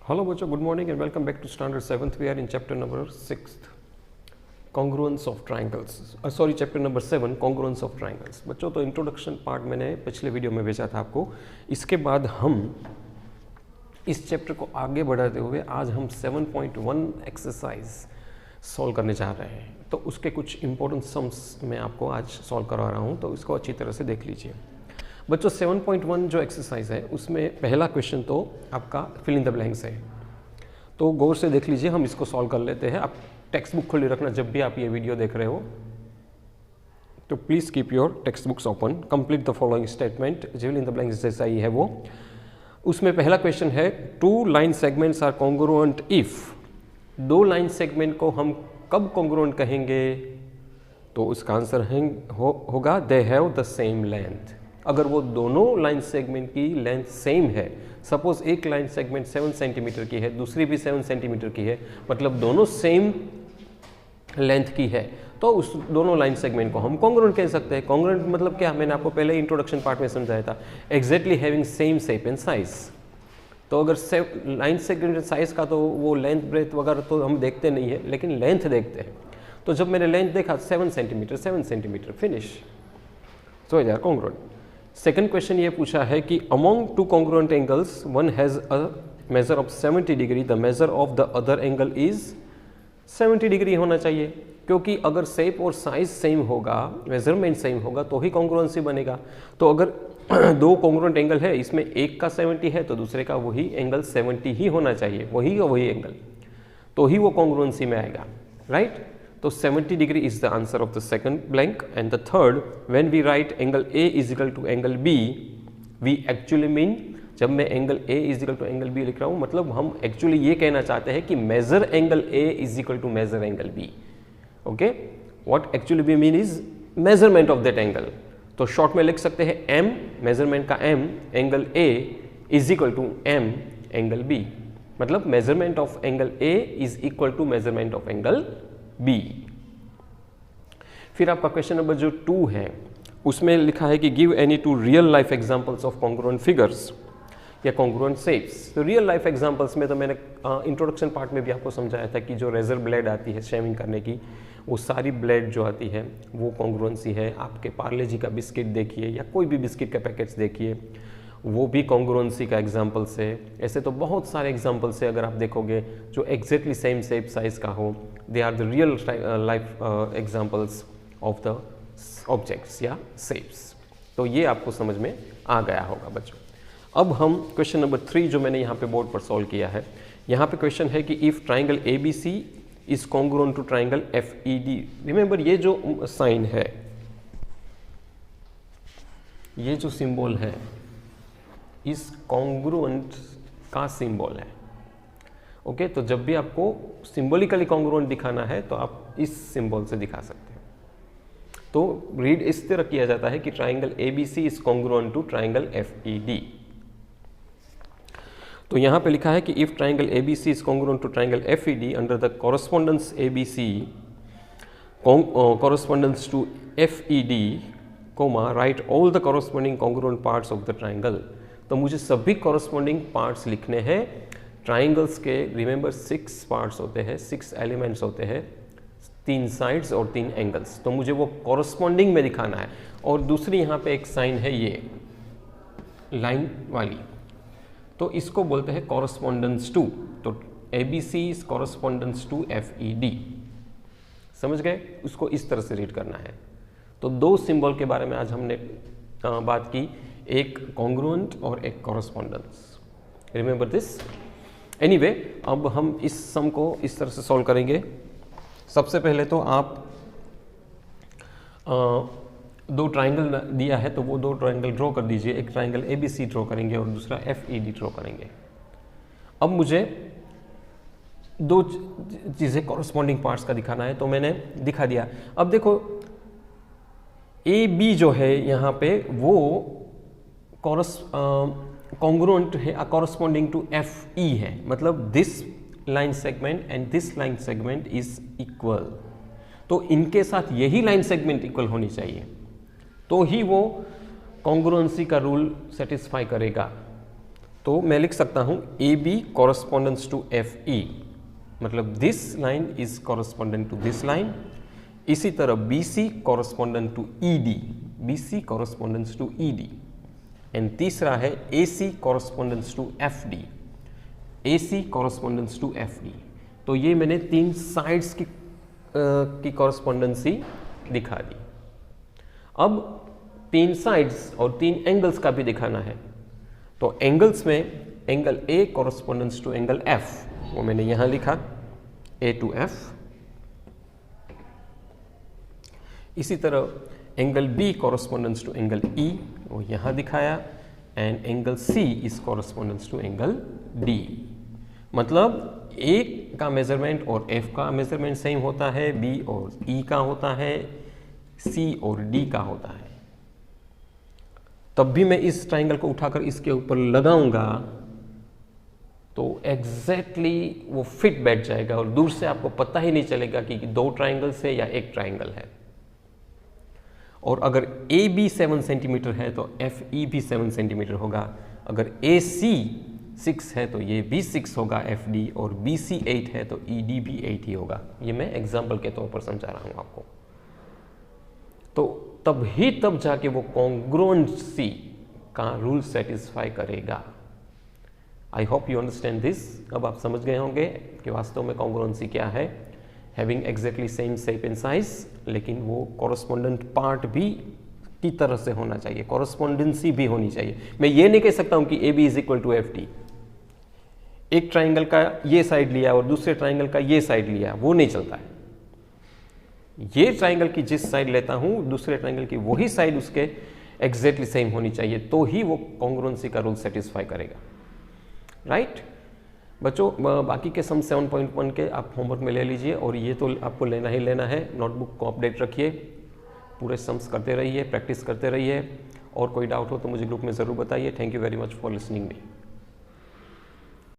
Hello बच्चों, good morning and welcome back to standard 7th. We are in chapter number 6th, congruence of triangles. Chapter number 7, congruence of triangles. बच्चों तो introduction part मैंने पिछले video में भेजा था आपको. इसके बाद हम इस चैप्टर को आगे बढ़ाते हुए आज हम 7.1 एक्सरसाइज सॉल्व करने जा रहे हैं. तो उसके कुछ इंपॉर्टेंट सम्स मैं आपको आज सॉल्व करवा रहा हूँ, तो इसको अच्छी तरह से देख लीजिए. बच्चों 7.1 जो एक्सरसाइज है उसमें पहला क्वेश्चन तो आपका फिल इन द ब्लैंक्स है. तो गौर से देख लीजिए, हम इसको सॉल्व कर लेते हैं. आप टेक्स्ट बुक खोले रखना जब भी आप ये वीडियो देख रहे हो. तो please keep your text books open. Complete the following statement. Fill in the blanks जैसा ही है वो. उसमें पहला क्वेश्चन है, two line segments are congruent if. दो लाइन सेगमेंट को हम कब कॉन्ग्रुएंट कहेंगे? तो उसका आंसर होगा they have the same length. अगर वो दोनों लाइन सेगमेंट की लेंथ सेम है, सपोज एक लाइन सेगमेंट 7 सेंटीमीटर की है, दूसरी भी 7 सेंटीमीटर की है, मतलब दोनों सेम लेंथ की है, तो उस दोनों लाइन सेगमेंट को हम कॉन्ग्रुएंट कह सकते हैं. कॉन्ग्रुएंट मतलब क्या? मैंने आपको पहले इंट्रोडक्शन पार्ट में समझाया था. Exactly having same shape and size. तो अगर लाइन सेगमेंट साइज का तो वो लेंथ ब्रेथ वगैरह तो हम देखते नहीं है, लेकिन लेंथ देखते हैं. तो जब मैंने लेंथ देखा 7 सेंटीमीटर फिनिश, तो इधर कॉन्ग्रुएंट. सेकंड क्वेश्चन ये पूछा है कि among two congruent angles one has a measure of 70 degree, the measure of the other angle is 70 degree होना चाहिए. क्योंकि अगर शेप और साइज सेम होगा, मेजरमेंट सेम होगा, तो ही कॉन्ग्रुएंसी बनेगा. तो अगर दो कॉन्ग्रुएंट एंगल है, इसमें एक का 70 है तो दूसरे का वही एंगल 70 ही होना चाहिए, वही एंगल, तो ही वो कॉन्ग्रुएंसी में आएगा. राइट? तो 70 degree is the answer of the second blank. And the third, when we write angle A is equal to angle B, we actually mean, जब मैं angle A is equal to angle B लिख रहा हूँ, मतलब हम actually ये कहना चाहते हैं कि measure angle A is equal to measure angle b. Okay, what actually we mean is measurement of that angle. तो शॉर्ट में लिख सकते हैं एम, मेजरमेंट का m, angle A is equal to m angle b. मतलब measurement of angle A is equal to measurement of angle b. फिर आपका question number जो 2 है, उसमें लिखा है कि give any two real life examples of congruent figures या कॉन्ग्रुएंट शेप्स. तो रियल लाइफ एग्जांपल्स में तो मैंने इंट्रोडक्शन पार्ट में भी आपको समझाया था कि जो रेजर ब्लेड आती है शेविंग करने की, वो सारी ब्लेड जो आती है वो कॉन्ग्रुएंसी है. आपके पार्ले जी का बिस्किट देखिए या कोई भी बिस्किट का पैकेट्स देखिए, वो भी कॉन्ग्रुएंसी का एग्जाम्पल्स है. ऐसे तो बहुत सारे एग्जाम्पल्स है, अगर आप देखोगे जो एग्जैक्टली सेम शेप साइज का हो, they are the real life examples of the objects या शेप्स. तो ये आपको समझ में आ गया होगा बच्चों. अब हम क्वेश्चन नंबर 3 जो मैंने यहाँ पे बोर्ड पर सॉल्व किया है, यहाँ पे क्वेश्चन है कि if triangle ABC is congruent to triangle FED. Remember, ये जो साइन है, ये जो सिंबल है, इस कॉन्ग्रुएंट का सिंबल है. ओके, तो जब भी आपको सिंबॉलिकली कॉन्ग्रुएंट दिखाना है तो आप इस सिंबल से दिखा सकते हैं. तो रीड इस तरह किया जाता है कि triangle ABC is congruent to triangle FED. तो यहां पे लिखा है कि if triangle ABC is congruent to triangle FED under the correspondence ABC correspondence to FED comma write all the corresponding congruent parts of the triangle. तो मुझे सभी corresponding parts लिखने हैं ट्राइंगल्स के. रिमेंबर 6 पार्ट्स होते हैं, 6 एलिमेंट्स होते हैं, 3 साइड्स और 3 एंगल्स. तो मुझे वो कॉरेस्पोंडिंग में दिखाना है. और दूसरी यहाँ पे एक साइन है, ये लाइन वाली, तो इसको बोलते हैं कॉरेस्पोंडेंस टू. तो ABC is correspondence to FED. समझ गए? उसको इस तरह से रीड करना है. तो 2 सिंबल के बारे में आज हमने बात की, एक कॉन्ग्रुएंट और एक कॉरेस्पोंडेंस. Remember this. एनीवे, अब हम इस सम को इस तरह से सॉल्व करेंगे. सबसे पहले तो आप 2 ट्राइंगल दिया है तो वो 2 ट्राइंगल ड्रॉ कर दीजिए. एक ट्राइंगल ABC ड्रॉ करेंगे और दूसरा FED ड्रॉ करेंगे. अब मुझे 2 चीज़ें कॉरेस्पॉन्डिंग पार्ट्स का दिखाना है, तो मैंने दिखा दिया. अब देखो AB जो है यहाँ पे वो कॉन्ग्रुएंट है, कॉरेस्पॉन्डिंग टू FE है. मतलब this line segment and this line segment is equal. तो इनके साथ यही लाइन सेगमेंट इक्वल होनी चाहिए, तो ही वो कॉन्ग्रुएंसी का रूल सेटिस्फाई करेगा. तो मैं लिख सकता हूँ a b correspondence to f e, मतलब this line is correspondent to this line. इसी तरह b c correspondent to e d, b c correspondence to e d. And तीसरा है a c correspondence to F d, a c correspondence to F d. तो ये मैंने 3 sides की कॉरस्पॉन्डेंसी दिखा दी। अब 3 साइड्स और 3 एंगल्स का भी दिखाना है। तो एंगल्स में angle A correspondence to angle F, वो मैंने यहां लिखा ए टू एफ। इसी तरह angle B correspondence to angle E, वो यहां दिखाया। And angle C is correspondence to angle D. मतलब ए का मेजरमेंट और एफ का मेजरमेंट सेम होता है, बी और ई का होता है, सी और डी का होता है। तब भी मैं इस ट्राइंगल को उठाकर इसके ऊपर लगाऊंगा तो एग्जैक्टली वो फिट बैठ जाएगा और दूर से आपको पता ही नहीं चलेगा कि 2 ट्राइंगल्स है या एक ट्राइंगल है। और अगर ए बी 7 सेंटीमीटर है तो एफ ई भी 7 सेंटीमीटर होगा। अगर ए सी 6 है तो ये भी 6 होगा एफ डी, और बी सी 8 है तो ई डी भी 8 ही होगा। ये मैं एग्जाम्पल के तौर पर समझा रहा हूं आपको। तो तब जाके वो कॉन्ग्रुएंसी का रूल सेटिस्फाई करेगा। I hope you understand this. अब आप समझ गए होंगे कि वास्तव में कॉन्ग्रुएंसी क्या है। Having exactly same shape and size, लेकिन वो कॉरस्पॉन्डेंट पार्ट भी की तरह से होना चाहिए, कॉरस्पॉन्डेंसी भी होनी चाहिए। मैं ये नहीं कह सकता हूं कि A B is equal to F D, एक ट्राइंगल का ये साइड लिया और दूसरे ट्राइंगल का ये साइड लिया, वो नहीं चलता है। ये ट्राइंगल की जिस साइड लेता हूं दूसरे ट्राइंगल की वही साइड उसके एग्जैक्टली सेम होनी चाहिए, तो ही वो कॉन्ग्रुएंसी का रूल सेटिस्फाई करेगा। राइट बच्चों, बाकी के सम 7.1 के आप होमवर्क में ले लीजिए, और ये तो आपको लेना ही लेना है। नोटबुक को अपडेट रखिए, पूरे सम्स करते रहिए, प्रैक्टिस करते रहिए। और कोई डाउट हो तो मुझे ग्रुप में ज़रूर बताइए। Thank you very much for listening me.